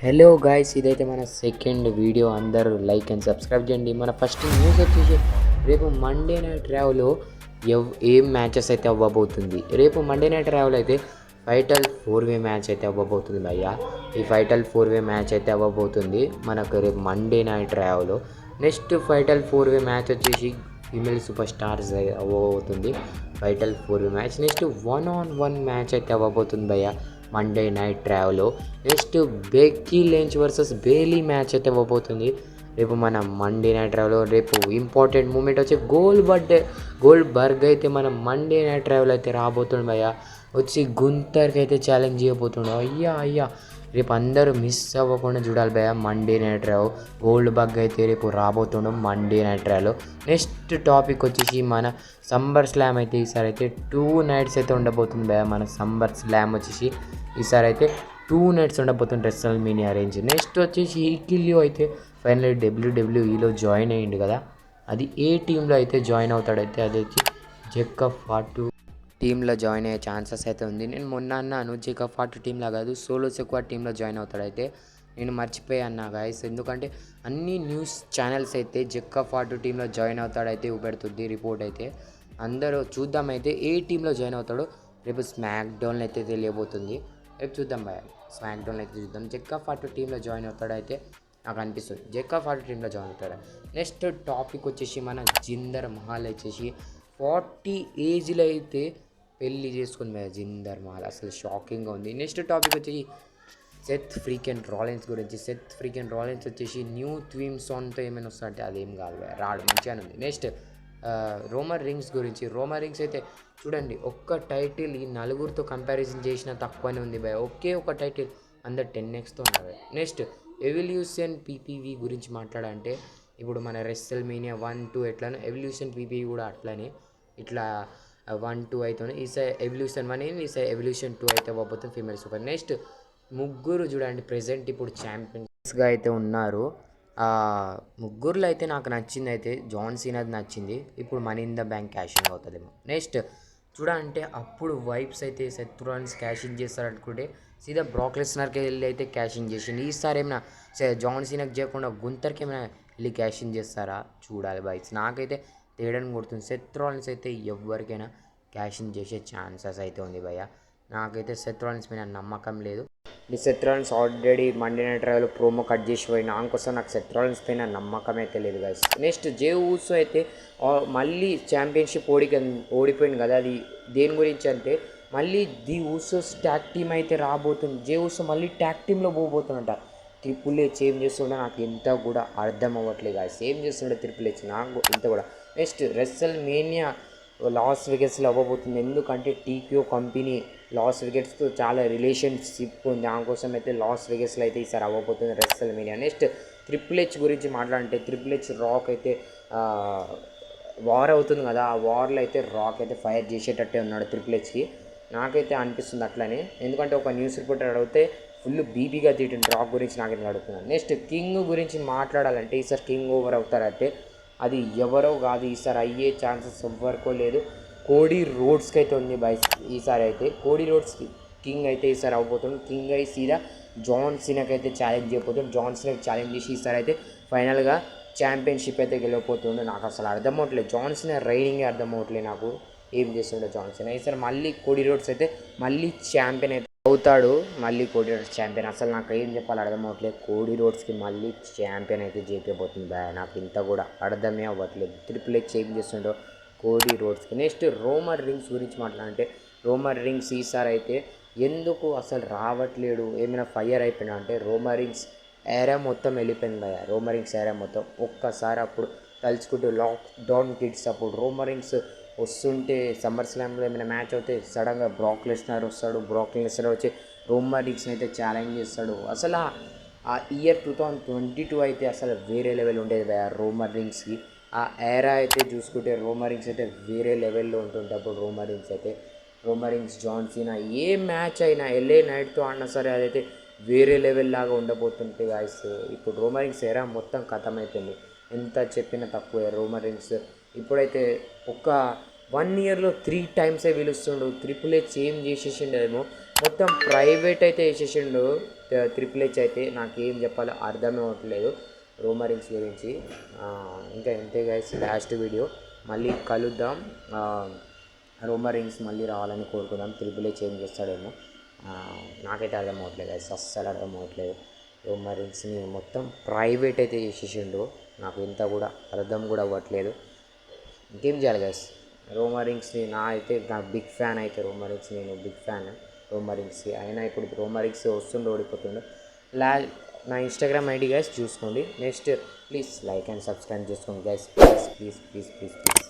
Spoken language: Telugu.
హలో గాయ్స్, ఇదైతే మన సెకండ్ వీడియో. అందరూ లైక్ అండ్ సబ్స్క్రైబ్ చేయండి. మన ఫస్ట్ న్యూస్ వచ్చేసి రేపు మండే నైట్ ర్యావ్లో ఏం మ్యాచెస్ అయితే అవ్వబోతుంది. రేపు మండే నైట్ ర్యావ్లో అయితే ఫైటల్ 4-వే మ్యాచ్ అయితే అవ్వబోతుంది భయ్య. ఈ ఫైటల్ 4-వే మ్యాచ్ అయితే అవ్వబోతుంది మనకు రేపు మండే నైట్ ర్యావ్లో. నెక్స్ట్ ఫైటల్ 4-వే మ్యాచ్ వచ్చేసి ఫీమేల్ సూపర్ స్టార్స్ అవ్వబోతుంది ఫైటల్ 4-వే మ్యాచ్. నెక్స్ట్ 1-on-1 మ్యాచ్ అయితే అవ్వబోతుంది భయ్య మండే నైట్ ర్యావ్లో. Next Becky Lynch versus Bayley match అయితే అవ్వబోతుంది రేపు మన మండే నైట్ ర్యావ్లో. రేపు ఇంపార్టెంట్ మూమెంట్ వచ్చి గోల్డ్బర్గ్ అయితే మన మండే నైట్ ర్యావ్లో అయితే రాబోతుంది భయ్య. వచ్చి గుంతర్కి అయితే ఛాలెంజ్ చేయబోతుండే. అయ్యా రేపు అందరూ మిస్ అవ్వకుండా చూడాలి భయ్య మండే నైట్ ర్యావ్. గోల్డ్బర్గ్ అయితే రేపు రాబోతుండం మండే నైట్ ర్యావ్లో. నెక్స్ట్ టాపిక్ వచ్చేసి మన సమ్మర్ స్లామ్ అయితే ఈసారి అయితే 2 nights అయితే ఉండబోతుంది భయ్య. మన సమ్మర్ స్లామ్ వచ్చేసి ఈసారి అయితే 2 nights ఉండబోతుంది రెస్ల్మేనియా రేంజ్. నెక్స్ట్ వచ్చేసి హిల్కిలియో అయితే ఫైనల్లీ డబ్ల్యూడబ్ల్యూఈలో జాయిన్ అయ్యిండు కదా. అది ఏ టీంలో అయితే జాయిన్ అవుతాడైతే అది వచ్చి జెక్క ఫాటు టీంలో జాయిన్ అయ్యే ఛాన్సెస్ అయితే ఉంది. నేను మొన్న అన్నాను జెక్క ఫాటు టీంలో కాదు సోలో సెక్వా టీంలో జాయిన్ అవుతాడైతే. నేను మర్చిపోయి అన్నా గాయస్, ఎందుకంటే అన్ని న్యూస్ ఛానల్స్ అయితే జెక్క ఫాటు టీంలో జాయిన్ అవుతాడైతే చూపెడుతుంది రిపోర్ట్ అయితే. అందరూ చూద్దామైతే ఏ టీంలో జాయిన్ అవుతాడో రేపు స్మాక్ డౌన్లో అయితే తెలియబోతుంది. రేపు చూద్దాం భయ, స్మాక్ డౌన్లో అయితే చూద్దాం. జెక్క ఫాటు టీంలో జాయిన్ అవుతాడైతే నాకు అనిపిస్తుంది జెక్క ఫాటు టీంలో జాయిన్ అవుతాడు. నెక్స్ట్ టాపిక్ వచ్చేసి మన జిందర్ మహల్ వచ్చేసి 40 ఏజ్లో అయితే పెళ్ళి చేసుకుంది భయ జిందర్ మహల్. అసలు షాకింగ్గా ఉంది. నెక్స్ట్ టాపిక్ వచ్చేసి సెత్ ఫ్రీకెన్ రాలిన్స్ గురించి. సెత్ ఫ్రీకెన్ రాలిన్స్ వచ్చేసి న్యూ థీమ్ సాంగ్తో ఏమైనా వస్తుందంటే అదేం కాదు రాడు, మంచిగానే ఉంది. నెక్స్ట్ రోమన్ రింగ్స్ గురించి. రోమన్ రింగ్స్ అయితే చూడండి, ఒక్క టైటిల్ ఈ నలుగురితో కంపారిజన్ చేసిన తక్కువనే ఉంది భయ. ఒకే ఒక టైటిల్ అందరు 10xతో ఉన్నారు. నెక్స్ట్ ఎవల్యూషన్ పీపీవీ గురించి మాట్లాడంటే ఇప్పుడు మన రెస్ల్మేనియా 1-2 ఎట్లానో ఎవల్యూషన్ పీపీవీ కూడా అట్లానే ఇట్లా 1-2 అవుతుంది. ఈసారి ఎవల్యూషన్ 1 అయింది, ఈసారి ఎవల్యూషన్ 2 అయితే అవ్వబోతుంది ఫీమేల్ సూపర్. నెక్స్ట్ ముగ్గురు చూడండి ప్రెజెంట్ ఇప్పుడు ఛాంపియన్స్గా అయితే ఉన్నారు. ముగ్గురులో అయితే నాకు నచ్చింది అయితే జాన్ సీనాది నచ్చింది. ఇప్పుడు money in the bank cashing అవుతుందేమో. నెక్స్ట్ చూడంటే అప్పుడు వైబ్స్ అయితే సెత్ రాలిన్స్ క్యాషింగ్ చేస్తారనుకుంటే సీదా బ్రాక్ లెస్నర్కి వెళ్ళి అయితే క్యాషింగ్ చేసింది. ఈసారి ఏమైనా జాన్ సీనాకి చేయకుండా గుంతర్కి ఏమైనా వెళ్ళి క్యాషింగ్ చేస్తారా చూడాలి బాయ్స్. నాకైతే తేడాను కొడుతుంది. సెత్ రాలిన్స్ అయితే ఎవరికైనా క్యాషింగ్ చేసే ఛాన్సెస్ అయితే ఉంది భయ్య. నాకైతే సెత్ రాలిన్స్ మీద నమ్మకం లేదు. ఈ Seth Rollins already Monday night రైవ్లో ప్రోమో కట్ చేసి పోయిన దానికోసం నాకు సెత్ రాలిన్స్ పైన నమ్మకం అయితే లేదు గైస్. నెక్స్ట్ జే ఊసో అయితే మళ్ళీ ఛాంపియన్షిప్ ఓడిపోయింది కదా. అది దేని గురించి అంటే మళ్ళీ ది ఊసోస్ ట్యాగ్ టీమ్ అయితే రాబోతుంది. జే ఊసో మళ్ళీ ట్యాగ్ టీంలో పోబోతుందంట. ట్రిపుల్ హెచ్ ఏం చేస్తుండే నాకు ఎంత కూడా అర్థం అవ్వట్లేదు గాయస్. ఏం చేస్తుండే ట్రిపుల్ హెచ్ నాకు ఇంత కూడా. నెక్స్ట్ రెస్ల్మేనియా లాస్ వెగస్లో అవ్వబోతుంది. ఎందుకంటే టీక్యూ కంపెనీ లాస్ వెగస్తో చాలా రిలేషన్షిప్ ఉంది. దానికోసం అయితే లాస్ వెగస్లో అయితే ఈసారి అవ్వబోతుంది రెస్ల్మేనియా. నెక్స్ట్ ట్రిపుల్ హెచ్ గురించి మాట్లాడంటే ట్రిపుల్ హెచ్ రాక్ అయితే వార్ అవుతుంది కదా. ఆ వార్లో అయితే రాక్ అయితే ఫైర్ చేసేటట్టే ఉన్నాడు ట్రిపుల్ హెచ్కి. నాకైతే అనిపిస్తుంది అట్లనే, ఎందుకంటే ఒక న్యూస్ రిపోర్టర్ అడిగితే ఫుల్ బీపీగా తీటింది రాక్ గురించి నాకైతే అడుగుతున్నాను. నెక్స్ట్ కింగ్ గురించి మాట్లాడాలంటే ఈసారి కింగ్ ఓవర్ అవుతారంటే అది ఎవరో కాదు, ఈసారి అయ్యే ఛాన్సెస్ ఎవ్వరికో లేదు. కోడీ రోడ్స్కి అయితే ఉంది బాయ్. ఈసారి అయితే కోడీ రోడ్స్ కింగ్ అయితే ఈసారి అవ్వబోతుంది. కింగ్ అయి సీదా జాన్ సీనాకి అయితే ఛాలెంజ్ చేయబోతుంది. జాన్ సీనాకి ఛాలెంజ్ చేసి ఈసారి అయితే ఫైనల్గా ఛాంపియన్షిప్ అయితే గెలవబోతుండే. నాకు అసలు అర్థం అవ్వట్లేదు జాన్ సీనా రైడింగే అర్థం అవ్వట్లేదు నాకు, ఏం చేస్తుండే జాన్ సీనా. ఈసారి మళ్ళీ కోడీ రోడ్స్ అయితే మళ్ళీ ఛాంపియన్ అయితే అవుతాడు. మళ్ళీ కోడీ రోడ్స్ ఛాంపియన్. అసలు నాకు ఏం చెప్పాలి అర్థం అవ్వట్లేదు. కోడీ రోడ్స్కి మళ్ళీ ఛాంపియన్ అయితే చేపిపోతుంది బాయ్. నాకు ఇంత కూడా అర్థమే అవ్వట్లేదు ట్రిపుల్ హెచ్ ఏం చేస్తుండో కోడీ రోడ్స్కి. నెక్స్ట్ రోమన్ రింగ్స్ గురించి మాట్లాడంటే రోమన్ రింగ్స్ ఈసారి అయితే ఎందుకు అసలు రావట్లేడు, ఏమైనా ఫైర్ అయిపోయినా అంటే రోమన్ రింగ్స్ ఏరియా మొత్తం వెళ్ళిపోయింది భయ. రోమన్ రింగ్స్ ఏరియా మొత్తం ఒక్కసారి అప్పుడు తలుచుకుంటూ లాక్ డౌన్ కిడ్స్ అప్పుడు రోమన్ రింగ్స్ వస్తుంటే సమ్మర్ స్లామ్లో ఏమైనా మ్యాచ్ అవుతే సడన్గా బ్రాక్ లెస్నర్ వస్తాడు. బ్రాక్ లెస్నర్ వచ్చి రోమన్ రింగ్స్ని అయితే ఛాలెంజ్ చేస్తాడు. అసలు ఆ ఇయర్ 2022 అయితే అసలు వేరే లెవెల్ ఉండేది భయ రోమన్ రింగ్స్కి. ఆ ఏరా అయితే చూసుకుంటే రోమన్ రింగ్స్ అయితే వేరే లెవెల్లో ఉంటుంటే అప్పుడు రోమన్ రింగ్స్ జాన్ సీనా ఏ మ్యాచ్ అయినా ఎల్ఏ నైట్తో ఆడినా సరే అదైతే వేరే లెవెల్ లాగా ఉండబోతుంటే గాయస్. ఇప్పుడు రోమన్ రింగ్స్ ఏరా మొత్తం ఖతం అయిపోయింది. ఎంత చెప్పినా తక్కువే రోమన్ రింగ్స్. ఇప్పుడైతే ఒక 1 yearలో 3 times పిలుస్తుండు. ట్రిపుల్ హెచ్ ఏం చేసేసిండేమో మొత్తం ప్రైవేట్ అయితే వేసేసిండు. ట్రిపుల్ హెచ్ అయితే నాకు ఏం చెప్పాలో అర్థమే అవ్వట్లేదు రోమా రీన్స్ గురించి. ఇంకా ఎంతే గైస్, లాస్ట్ వీడియో. మళ్ళీ కలుద్దాం. రోమా రీన్స్ మళ్ళీ రావాలని కోరుకుందాం. ట్రిపుల్ హెచ్ ఏం చేస్తాడేమో నాకైతే అర్థం అవ్వట్లేదు గైస్, అస్సలు అర్థం అవ్వట్లేదు. రోమా రీన్స్ని మొత్తం ప్రైవేట్ అయితే చేసేసిండు, నాకు ఇంత కూడా అర్థం కూడా అవ్వట్లేదు. ఇంకేం చేయాలి గైస్, రోమా రీన్స్ని నా బిగ్ ఫ్యాన్ అయితే రోమా రీన్స్, నేను బిగ్ ఫ్యాన్ రోమా రీన్స్కి. అయినా ఇప్పుడు రోమా రీన్స్ వస్తుండే ఓడిపోతుండే. నా ఇన్స్టాగ్రామ్ ఐడి గైస్ చూసుకోండి. Next please like and subscribe చేసుకోండి guys, please please please please please.